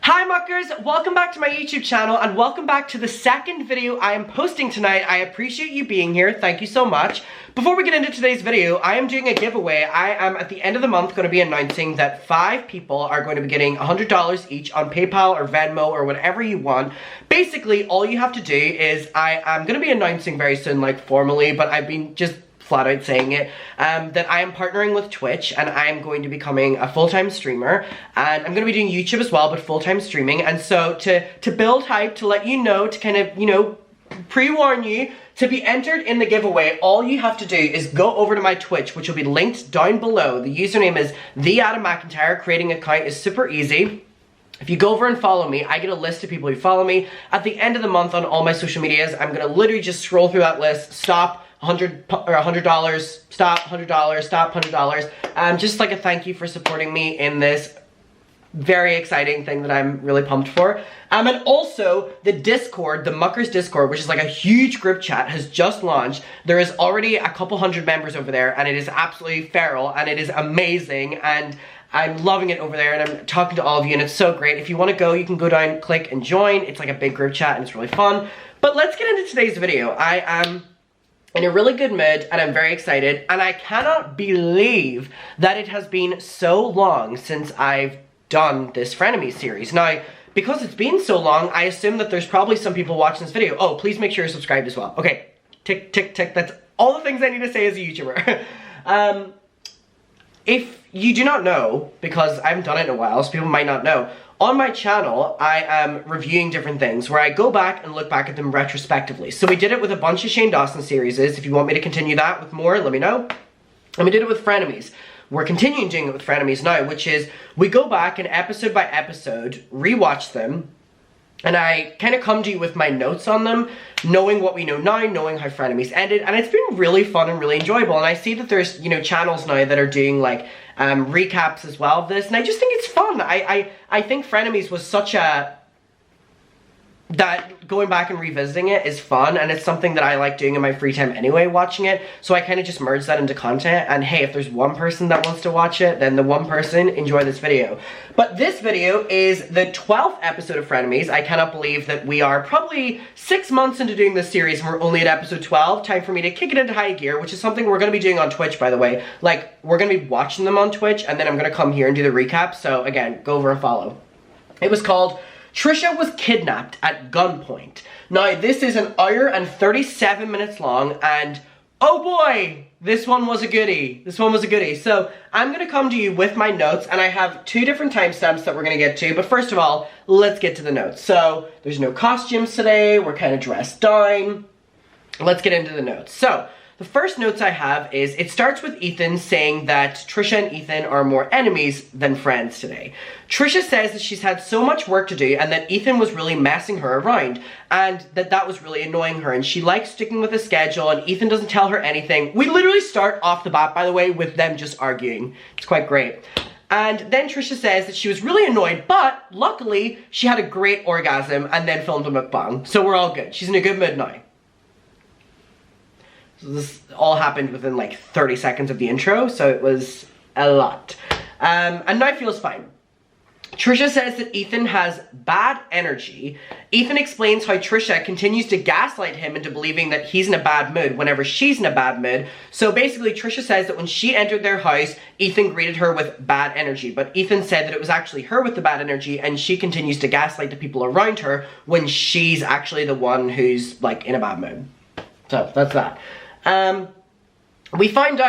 Hi muckers, welcome back to my YouTube channel and welcome back to the second video I am posting tonight. I appreciate you being here, thank you so much. Before we get into today's video, I am doing a giveaway. I am at the end of the month going to be announcing that 5 people are going to be getting $100 each on PayPal or Venmo or whatever you want. Basically, all you have to do is, I am going to be announcing very soon, like formally, but I've been just flat out saying it, that I am partnering with Twitch and I am going to be becoming a full-time streamer, and I'm going to be doing YouTube as well, but full-time streaming. And so to build hype, to let you know, to kind of, you know, pre-warn you, to be entered in the giveaway, all you have to do is go over to my Twitch, which will be linked down below. The username is TheAdamMcIntyre. Creating an account is super easy. If you go over and follow me, I get a list of people who follow me. At the end of the month on all my social medias, I'm going to literally just scroll through that list, stop, $100, stop, $100, stop, $100. Just like a thank you for supporting me in this very exciting thing that I'm really pumped for. And also, the Discord, the Muckers Discord, which is like a huge group chat, has just launched. There is already a couple hundred members over there, and it is absolutely feral, and it is amazing, and I'm loving it over there, and I'm talking to all of you, and it's so great. If you want to go, you can go down, click, and join. It's like a big group chat, and it's really fun. But let's get into today's video. I am in a really good mood, and I'm very excited, and I cannot believe that it has been so long since I've done this Frenemies series. Now, because it's been so long, I assume that there's probably some people watching this video. Oh, please make sure you're subscribed as well. Okay, tick, tick, tick. That's all the things I need to say as a YouTuber. If you do not know, because I haven't done it in a while, so people might not know, on my channel, I am reviewing different things where I go back and look back at them retrospectively. So we did it with a bunch of Shane Dawson series. If you want me to continue that with more, let me know. And we did it with Frenemies. We're continuing doing it with Frenemies now, which is we go back and episode by episode, rewatch them, and I kind of come to you with my notes on them, knowing what we know now, knowing how Frenemies ended, and it's been really fun and really enjoyable. And I see that there's, you know, channels now that are doing like recaps as well of this, and I just think it's fun. I think Frenemies was such a, that going back and revisiting it is fun, and it's something that I like doing in my free time anyway, watching it. So I kind of just merge that into content, and hey, if there's one person that wants to watch it, then the one person, enjoy this video. But this video is the 12th episode of Frenemies. I cannot believe that we are probably 6 months into doing this series and we're only at episode 12. Time for me to kick it into high gear, which is something we're going to be doing on Twitch, by the way. Like, we're going to be watching them on Twitch, and then I'm going to come here and do the recap. So again, go over and follow. It was called Trisha Was Kidnapped at Gunpoint. Now, this is an hour and 37 minutes long, and oh boy, this one was a goodie. This one was a goodie. So, I'm gonna come to you with my notes, and I have 2 different timestamps that we're gonna get to, but first of all, let's get to the notes. So, there's no costumes today, we're kind of dressed down. Let's get into the notes. So, the first notes I have is, it starts with Ethan saying that Trisha and Ethan are more enemies than friends today. Trisha says that she's had so much work to do and that Ethan was really messing her around, and that was really annoying her, and she likes sticking with the schedule, and Ethan doesn't tell her anything. We literally start off the bat, by the way, with them just arguing. It's quite great. And then Trisha says that she was really annoyed, but luckily she had a great orgasm and then filmed a mukbang. So we're all good. She's in a good mood now. So this all happened within like 30 seconds of the intro, so it was a lot. And now feels fine. Trisha says that Ethan has bad energy. Ethan explains how Trisha continues to gaslight him into believing that he's in a bad mood whenever she's in a bad mood. So basically, Trisha says that when she entered their house, Ethan greeted her with bad energy. But Ethan said that it was actually her with the bad energy, and she continues to gaslight the people around her when she's actually the one who's like in a bad mood. So that's that. We also find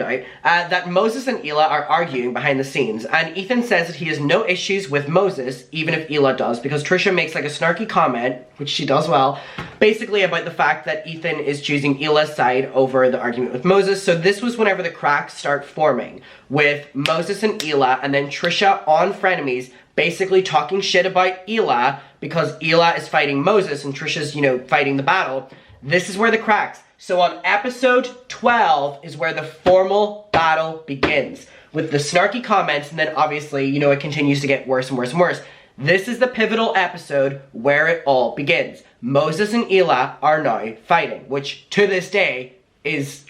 out that Moses and Hila are arguing behind the scenes, and Ethan says that he has no issues with Moses, even if Hila does, because Trisha makes like a snarky comment, which she does well, basically about the fact that Ethan is choosing Hila's side over the argument with Moses. So this was whenever the cracks start forming, with Moses and Hila, and then Trisha on Frenemies basically talking shit about Hila, because Hila is fighting Moses and Trisha's, you know, fighting the battle. This is where the cracks. So on episode 12 is where the formal battle begins, with the snarky comments, and then obviously, you know, it continues to get worse and worse and worse. This is the pivotal episode where it all begins. Moses and Hila are now fighting, which to this day is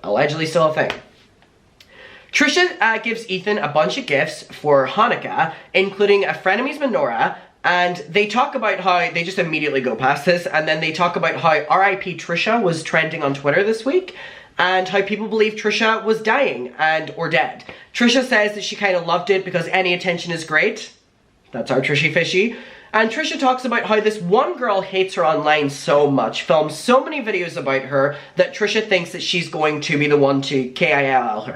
allegedly still a thing. Trisha gives Ethan a bunch of gifts for Hanukkah, including a Frenemies menorah, and they talk about how, they just immediately go past this, and then they talk about how RIP Trisha was trending on Twitter this week, and how people believe Trisha was dying or dead. Trisha says that she kind of loved it because any attention is great. That's our Trishy Fishy. And Trisha talks about how this one girl hates her online so much, films so many videos about her, that Trisha thinks that she's going to be the one to KILL her.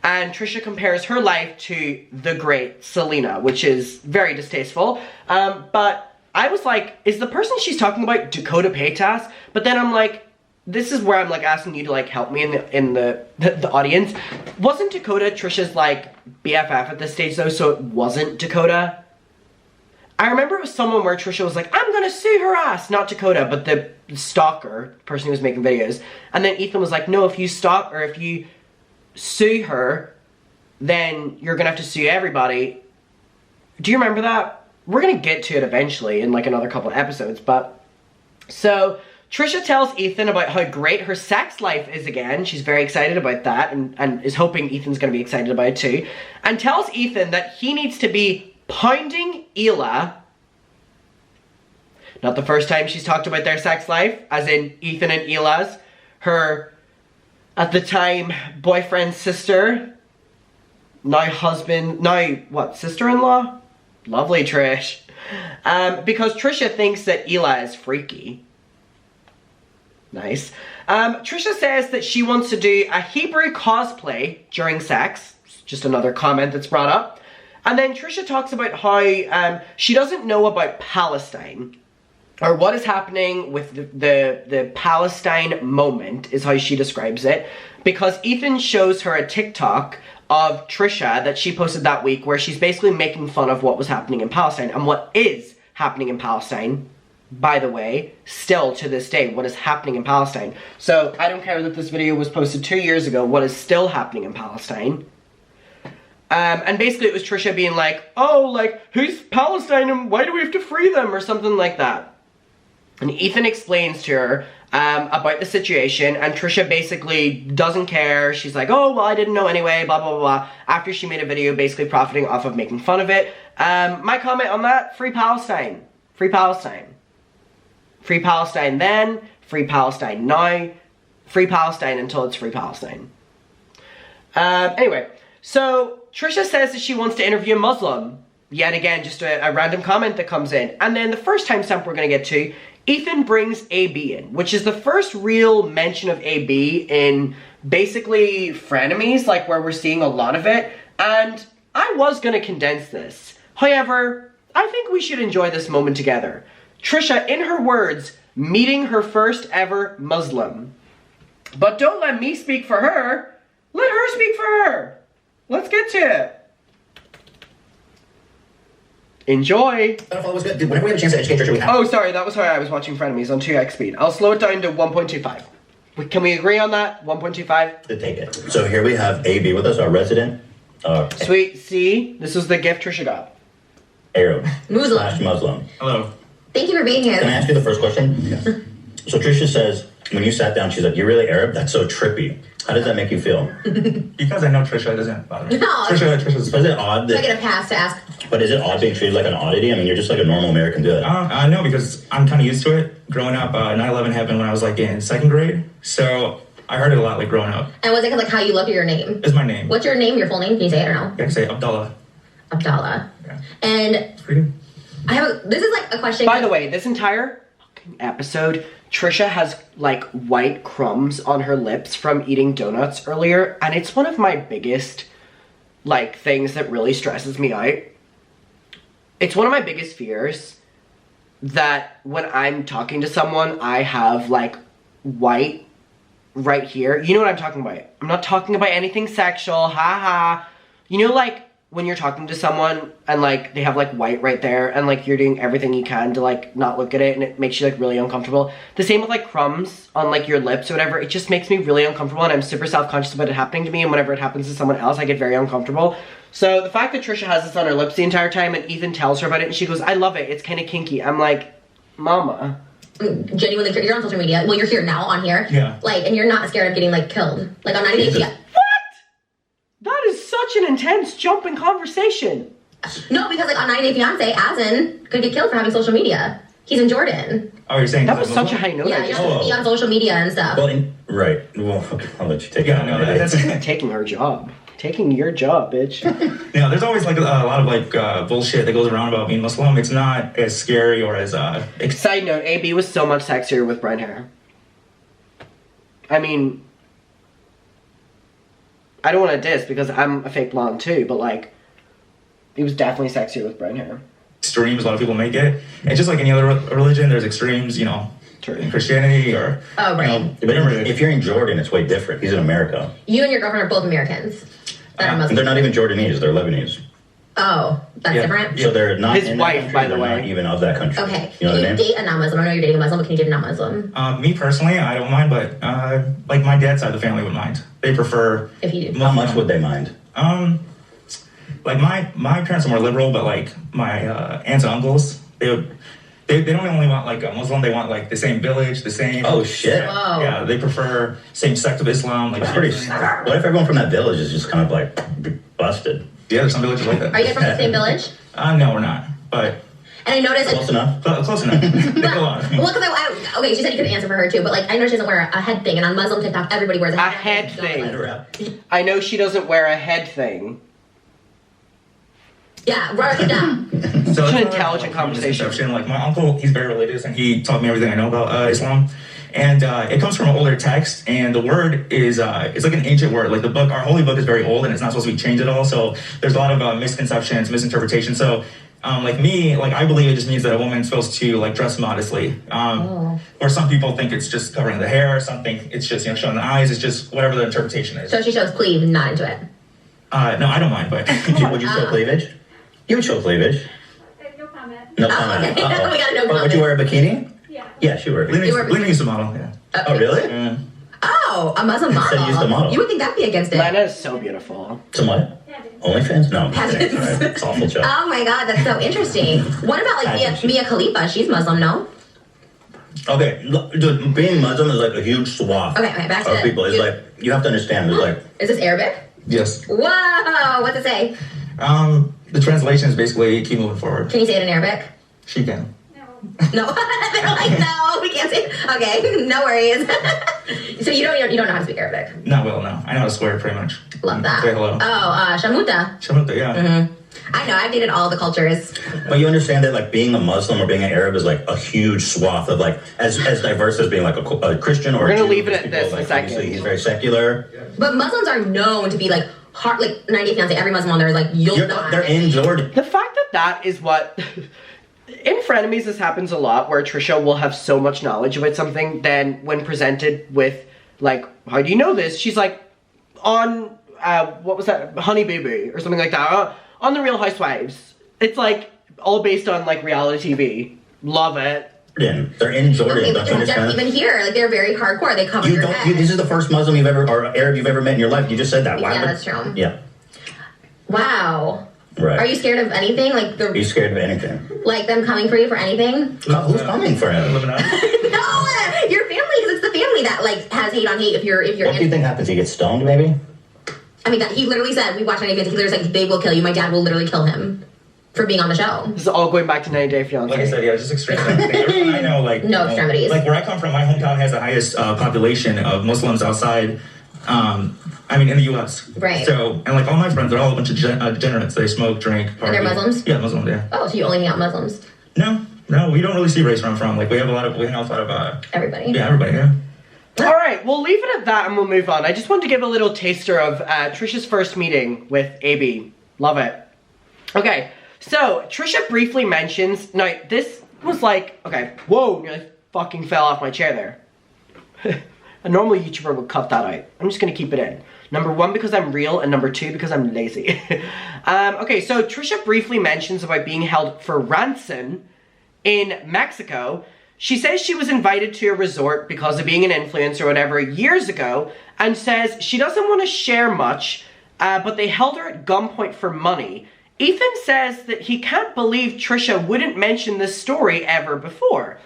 And Trisha compares her life to the great Selena, which is very distasteful. But I was like, is the person she's talking about Dakota Paytas? But then I'm like, this is where I'm like asking you to like help me in the audience. Wasn't Dakota Trisha's like BFF at this stage though, so it wasn't Dakota? I remember it was someone where Trisha was like, I'm gonna sue her ass, not Dakota, but the stalker, person who was making videos. And then Ethan was like, no, if you stalk or if you sue her, then you're gonna have to sue everybody. Do you remember that? We're gonna get to it eventually in like another couple of episodes, but so Trisha tells Ethan about how great her sex life is again. She's very excited about that and is hoping Ethan's gonna be excited about it too. And tells Ethan that he needs to be pounding Hila. Not the first time she's talked about their sex life, as in Ethan and Hila's. Her at the time, boyfriend's sister, now husband, now what, sister-in-law? Lovely, Trish. Because Trisha thinks that Hila is freaky. Nice. Trisha says that she wants to do a Hebrew cosplay during sex. Just another comment that's brought up. And then Trisha talks about how she doesn't know about Palestine. Or what is happening with the Palestine moment, is how she describes it. Because Ethan shows her a TikTok of Trisha that she posted that week where she's basically making fun of what was happening in Palestine. And what is happening in Palestine, by the way, still to this day, what is happening in Palestine. So I don't care that this video was posted 2 years ago, what is still happening in Palestine. And basically it was Trisha being like, oh, like, who's Palestine and why do we have to free them, or something like that. And Ethan explains to her about the situation, and Trisha basically doesn't care. She's like, oh, well, I didn't know anyway, blah, blah, blah, blah, after she made a video basically profiting off of making fun of it. My comment on that, free Palestine. Free Palestine. Free Palestine then, free Palestine now, free Palestine until it's free Palestine. Anyway, so Trisha says that she wants to interview a Muslim. Yet again, just a random comment that comes in. And then the first timestamp we're going to get to, Ethan brings AB in, which is the first real mention of AB in basically Frenemies, like where we're seeing a lot of it. And I was going to condense this. However, I think we should enjoy this moment together. Trisha, in her words, meeting her first ever Muslim. But don't let me speak for her. Let her speak for her. Let's get to it. Enjoy. Whenever we have a chance to educate Trisha, we have. Oh, sorry, that was how I was watching Frenemies on 2x speed. I'll slow it down to 1.25. Can we agree on that? 1.25? To take it. So here we have AB with us, our resident. Sweet C, this is the gift Trisha got. Arab. Muslim. Muslim. Hello. Thank you for being here. Can I ask you the first question? Yes. So Trisha says, when you sat down, she's like, you're really Arab? That's so trippy. How does that make you feel? Because I know Trisha, it doesn't bother me. No. Trisha's Is it odd I that... get a pass to ask. But is it odd being treated like an oddity? I mean, you're just like a normal American dude. No, because I'm kind of used to it. Growing up, 9/11 happened when I was like in 2nd grade. So I heard it a lot like growing up. And was it like how you look at your name? It's my name. What's your name, your full name? Can you say it or no? I can say Abdullah. Abdallah. Yeah. And Freedom. this is like a question. By the way, this entire fucking episode, Trisha has like white crumbs on her lips from eating donuts earlier, and it's one of my biggest like things that really stresses me out. It's one of my biggest fears that when I'm talking to someone, I have like white right here. You know what I'm talking about. I'm not talking about anything sexual, haha. You know, like when you're talking to someone and like they have like white right there and like you're doing everything you can to like not look at it and it makes you like really uncomfortable. The same with like crumbs on like your lips or whatever. It just makes me really uncomfortable and I'm super self-conscious about it happening to me, and whenever it happens to someone else I get very uncomfortable. So the fact that Trisha has this on her lips the entire time and Ethan tells her about it and she goes, I love it, it's kind of kinky. I'm like, mama. Genuinely, you're on social media. Well, you're here now on here. Yeah. Like, and you're not scared of getting like killed. Like, I'm not even. What? That is intense jump in conversation. No, because like on 90 Day Fiance, Asin could get killed for having social media. He's in Jordan. Oh, you're saying That was such a high note. Yeah, I you're just supposed to be on social media and stuff. Well, right. Well, I'll let you take Yeah, it. no, that's taking her job. Taking your job, bitch. Yeah, there's always like a lot of like bullshit that goes around about being Muslim. It's not as scary or as Side note, AB was so much sexier with brown hair. I mean, I don't want to diss because I'm a fake blonde too, but like, he was definitely sexier with brown hair. extremes. A lot of people make it. And just like any other religion, there's extremes, you know, in Christianity or... Oh, right. You know, But if you're in Jordan, it's way different. He's in America. You and your girlfriend are both Americans. That are And Muslim. they're not even Jordanese. They're Lebanese. Oh, that's Yeah. different? So they're not His in wife, that country, by the they're way. not even of that country. Okay. You know Can what I you mean? date a non-Muslim? I know you're dating a Muslim, but can you date a non-Muslim? Me personally, I don't mind, but like my dad's side of the family would mind. They prefer... If you do. How much would they mind? Like my parents are more liberal, but like my aunts and uncles, they don't only want like a Muslim, they want like the same village, the same... Oh, shit. Whoa. Yeah, they prefer same sect of Islam. Like That's pretty... What if everyone from that village is just kind of like busted? Yeah, there's some villages like that. Are you guys from the same village? No, we're not. But And I noticed... Close enough? close enough. They go on. Well, because okay, she said you could answer for her too, but like I know she doesn't wear a head thing, and on Muslim TikTok, everybody wears a A head, head thing. I know she doesn't wear a head thing. Yeah, write it down. So Such an it's intelligent a conversation. misconception. Like my uncle, he's very religious, and he taught me everything I know about Islam. And it comes from an older text, and the word is it's like an ancient word. Like the book, our holy book is very old, and it's not supposed to be changed at all. So there's a lot of misconceptions, misinterpretations. So like me, like I believe it just means that a woman's supposed to like dress modestly. Or some people think it's just covering the hair. Some think it's just showing the eyes. It's just whatever the interpretation is. So she shows cleave, not into it. No, I don't mind, but Would you show cleavage? You would show cleavage. No comment. No Oh, comment. okay. Uh-oh. We got no But would you wear a bikini? Yeah. Yeah, she would. Lena used to model. Yeah. Oh, really? Yeah. Oh, a Muslim model. Said use the model. You would think that'd be against it. Lena is so beautiful. Some what? Pageants. OnlyFans? No. I'm Pageants. kidding. All right. It's awful joke. Oh my god, that's so interesting. What about like Mia Khalifa? She's Muslim, no? Okay, look, dude, being Muslim is like a huge swath Okay, back to of people. It's you- like, you have to understand, there's like, Is this Arabic? Yes. Whoa, what's it say? The translation is basically keep moving forward. Can you say it in Arabic? She can. No. No. They're like, no, we can't say it. Okay, no worries. So you don't know how to speak Arabic? Not well, no. I know how to swear pretty much. Love that. Say hello. Oh, Shamuta. Shamuta, yeah. I know, I've dated all the cultures. but you understand that like being a Muslim or being an Arab is like a huge swath of like, as diverse as being like a Christian or We're a gonna Jew. leave it There's at people, this in a like, second. obviously He's very secular. But Muslims are known to be like hard, like 90 Day Fiance, every Muslim on there is like, you'll die. They're in Jordan. The fact that that is what... In Frenemies, this happens a lot, where Trisha will have so much knowledge about something, then when presented with, like, how do you know this? She's like, on, what was that? Honey Baby, or something like that. On The Real Housewives. It's like, all based on, like, reality TV. Love it. They're in Jordan. Okay, Don't but you they're understand? even here, like they're very hardcore. They cover You your don't. head. This is the first Muslim you've ever or Arab you've ever met in your life. You just said that. Why Yeah, would- that's true. Yeah. Wow. Right. Are you scared of anything? Like Are you scared of anything? like them coming for you for anything? Who's coming for him? Living out. No, your family, because it's the family that like has hate on hate. If you're What do you think happens? He gets stoned, maybe? I mean, he literally said we watched 90 Day Fiance. He literally said they will kill you. My dad will literally kill him for being on the show. This is all going back to 90 Day Fiancé. Like I said, yeah, just extreme. Everyone I know, like No extremities. Like where I come from, my hometown has the highest population of Muslims outside. I mean, in the U.S. Right. So, and like all my friends, they're all a bunch of degenerates. They smoke, drink, party. And they're Muslims? Yeah, Muslims. Yeah. Oh, so you only hang out with Muslims? No, we don't really see race where I'm from. Like we hang out with a lot of Everybody. yeah, everybody. Yeah. All right, we'll leave it at that and we'll move on. I just wanted to give a little taster of Trisha's first meeting with AB. Love it. Okay, so Trisha briefly mentions, now this was like, okay, whoa, nearly fucking fell off my chair there. A normal YouTuber would cut that out. I'm just gonna keep it in. Number one, because I'm real, and number two, because I'm lazy. Okay, so Trisha briefly mentions about being held for ransom in Mexico. She says she was invited to a resort because of being an influencer or whatever years ago, and says she doesn't want to share much, but they held her at gunpoint for money. Ethan says that he can't believe Trisha wouldn't mention this story ever before.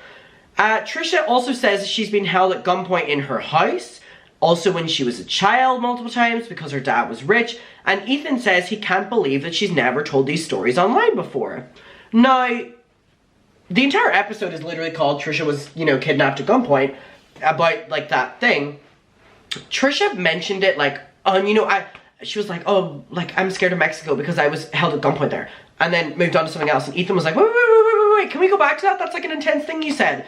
Trisha also says she's been held at gunpoint in her house, also when she was a child multiple times because her dad was rich. And Ethan says he can't believe that she's never told these stories online before. Now, the entire episode is literally called Trisha was, you know, kidnapped at gunpoint, about, like, that thing. Trisha mentioned it, like, you know, she was like, oh, like, I'm scared of Mexico because I was held at gunpoint there. And then moved on to something else. And Ethan was like, wait, can we go back to that? That's, like, an intense thing you said.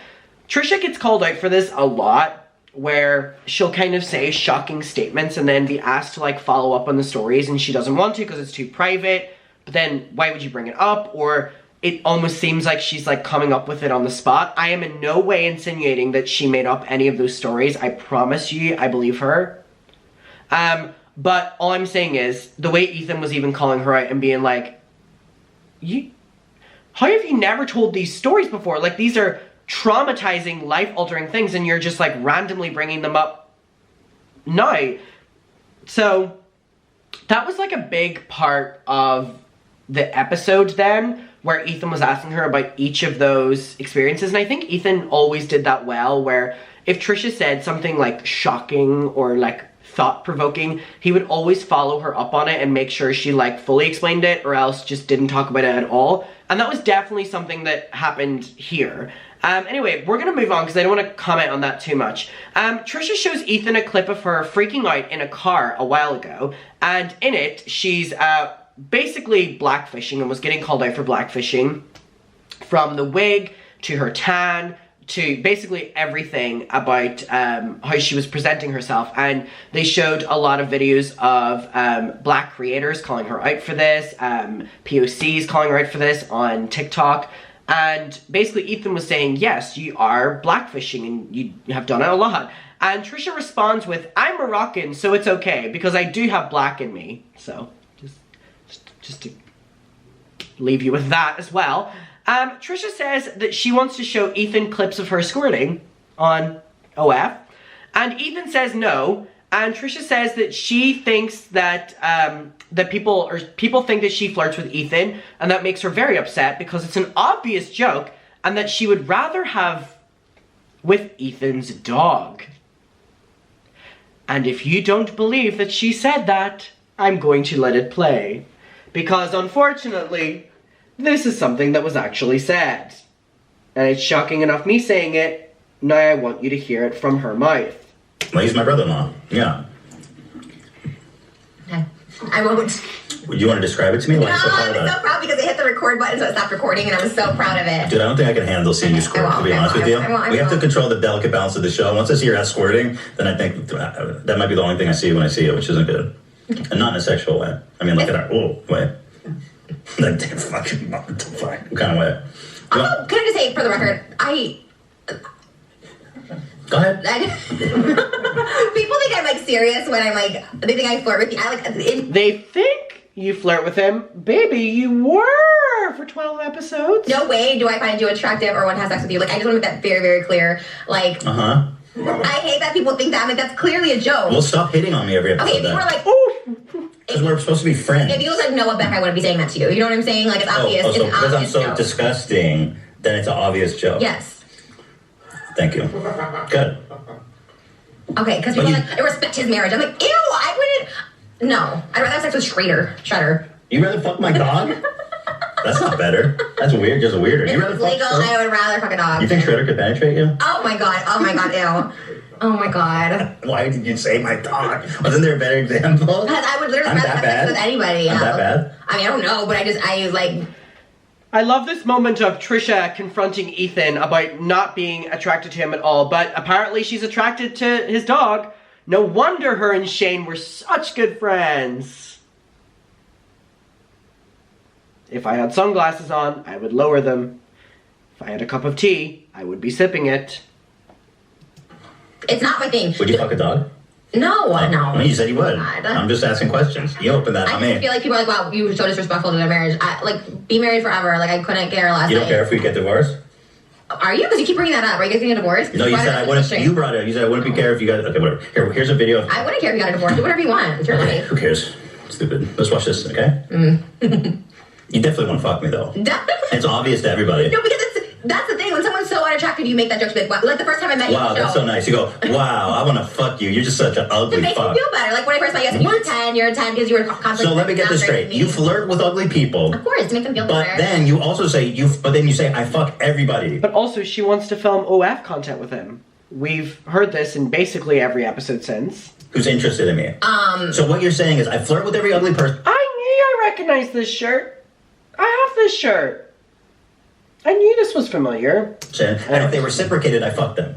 Trisha gets called out for this a lot, where she'll kind of say shocking statements and then be asked to, like, follow up on the stories, and she doesn't want to because it's too private. But then, why would you bring it up? Or it almost seems like she's, like, coming up with it on the spot. I am in no way insinuating that she made up any of those stories. I promise you, I believe her. But all I'm saying is, the way Ethan was even calling her out and being like, how have you never told these stories before? Like, these are traumatizing, life-altering things, and you're just, like, randomly bringing them up now. So, that was, like, a big part of the episode then, where Ethan was asking her about each of those experiences. And I think Ethan always did that well, where if Trisha said something, like, shocking or, like, thought-provoking, he would always follow her up on it and make sure she, like, fully explained it, or else just didn't talk about it at all. And that was definitely something that happened here. Anyway, we're gonna move on because I don't want to comment on that too much. Trisha shows Ethan a clip of her freaking out in a car a while ago, and in it, she's basically blackfishing and was getting called out for blackfishing, from the wig to her tan to basically everything about how she was presenting herself. And they showed a lot of videos of black creators calling her out for this, POCs calling her out for this on TikTok. And basically Ethan was saying, yes, you are blackfishing and you have done it a lot. And Trisha responds with, I'm Moroccan, so it's okay, because I do have black in me. So, just to leave you with that as well. Trisha says that she wants to show Ethan clips of her squirting on OF. And Ethan says no. And Trisha says that she thinks that people think that she flirts with Ethan, and that makes her very upset because it's an obvious joke, and that she would rather have with Ethan's dog. And if you don't believe that she said that, I'm going to let it play. Because unfortunately, this is something that was actually said. And it's shocking enough me saying it, now I want you to hear it from her mouth. Well, he's my brother-in-law. Yeah. I won't. Would you want to describe it to me? No, I'm so proud because I hit the record button so it stopped recording, and I was so proud of it. Dude, I don't think I can handle seeing you squirt, to be honest with you. We have to control the delicate balance of the show. Once I see your ass squirting, then I think that might be the only thing I see when I see it, which isn't good. And not in a sexual way. I mean, like in a way. Like, damn, fucking, what kind of way? Also, can I just say, for the record, Go ahead. People think I'm, like, serious when I'm, like, they think I flirt with you. They think you flirt with him. Baby, you were for 12 episodes. No way do I find you attractive or want to have sex with you. Like, I just want to make that very, very clear. Like, I hate that people think that. I'm like, that's clearly a joke. Well, stop hitting on me every episode. Okay, if you were like, ooh. Because we're supposed to be friends. If you was like Noah Beck, I wouldn't be saying that to you. You know what I'm saying? Like, it's obvious. So it's because I'm obvious so joke. disgusting, then it's an obvious joke. Yes. Thank you. Good. Okay, because people are like, I respect his marriage. I'm like, ew, I wouldn't. No, I'd rather have sex with Shredder. You rather fuck my dog? That's not better. That's weird. Just weirder. If You rather it's fuck legal, I would rather fuck a dog. You think Shredder could penetrate you? Oh my god, ew. Oh my god. Why did you say my dog? Wasn't there a better example? Because I would literally rather have sex with anybody. I'm that bad? I mean, I don't know, but I love this moment of Trisha confronting Ethan about not being attracted to him at all, but apparently she's attracted to his dog. No wonder her and Shane were such good friends. If I had sunglasses on, I would lower them. If I had a cup of tea, I would be sipping it. It's not my thing. Would you fuck a dog? No. No, you said you would. I'm just asking questions. You open that on me. I feel like people are like, wow, you were so disrespectful to their marriage. Be married forever. Like, I couldn't care less. You don't care if we get divorced? Are you? Because you keep bringing that up. Are you guys getting a divorce? No, you said I wouldn't. You brought it up. You said I wouldn't care if you got. Okay, whatever. Here's a video. I wouldn't care if you got a divorce. Do whatever you want. It's your life. Who cares? Stupid. Let's watch this, okay? You definitely want to fuck me, though. Definitely. It's obvious to everybody. No, because That's the thing. When someone's so unattractive, you make that joke. Like, wow. Like the first time I met you. Wow, that's so nice. You go, wow, I want to fuck you. You're just such an ugly It makes fuck. me feel better. Like when I first met you, I said, you're a 10 because you were constantly. So let me get this straight. You flirt with ugly people. Of course, to make them feel but better. then you also say, I fuck everybody. But also, she wants to film OF content with him. We've heard this in basically every episode since. Who's interested in me. So what you're saying is, I flirt with every ugly person. I recognize this shirt. I have this shirt. I knew this was familiar. And if they reciprocated, I fucked them.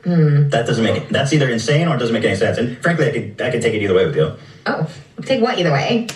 That doesn't make it. That's either insane or it doesn't make any sense. And frankly, I could take it either way with you. Oh, take what either way?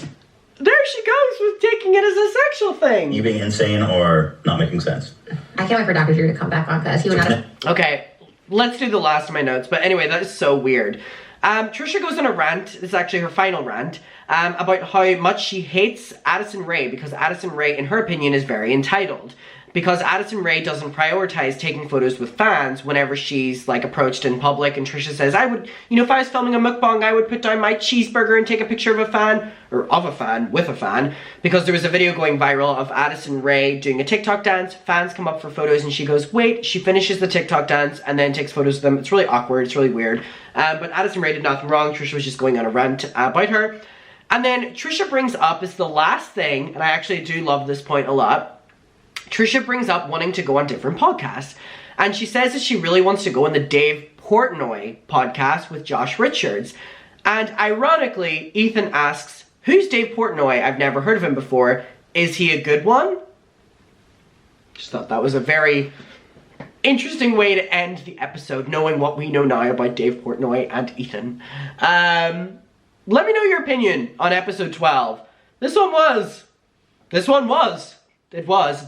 There she goes with taking it as a sexual thing. You being insane or not making sense. I can't wait for Dr. Drew to come back on because he would not. Okay, let's do the last of my notes. But anyway, that is so weird. Trisha goes on a rant. This is actually her final rant. About how much she hates Addison Rae because Addison Rae, in her opinion, is very entitled. Because Addison Rae doesn't prioritize taking photos with fans whenever she's like approached in public, and Trisha says, I would, if I was filming a mukbang, I would put down my cheeseburger and take a picture of a fan, or of a fan, with a fan, because there was a video going viral of Addison Rae doing a TikTok dance, fans come up for photos, and she goes, wait, she finishes the TikTok dance, and then takes photos of them. It's really awkward, it's really weird, but Addison Rae did nothing wrong. Trisha was just going on a rant about her. And then Trisha brings up, is the last thing, and I actually do love this point a lot, Trisha brings up wanting to go on different podcasts. And she says that she really wants to go on the Dave Portnoy podcast with Josh Richards. And ironically, Ethan asks, who's Dave Portnoy? I've never heard of him before. Is he a good one? Just thought that was a very interesting way to end the episode, knowing what we know now about Dave Portnoy and Ethan. Let me know your opinion on episode 12. It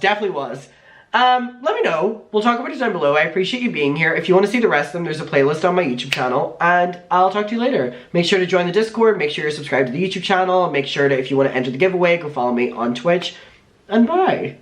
definitely was. Let me know. We'll talk about it down below. I appreciate you being here. If you want to see the rest of them, there's a playlist on my YouTube channel, and I'll talk to you later. Make sure to join the Discord, make sure you're subscribed to the YouTube channel, make sure to, if you want to enter the giveaway, go follow me on Twitch, and bye.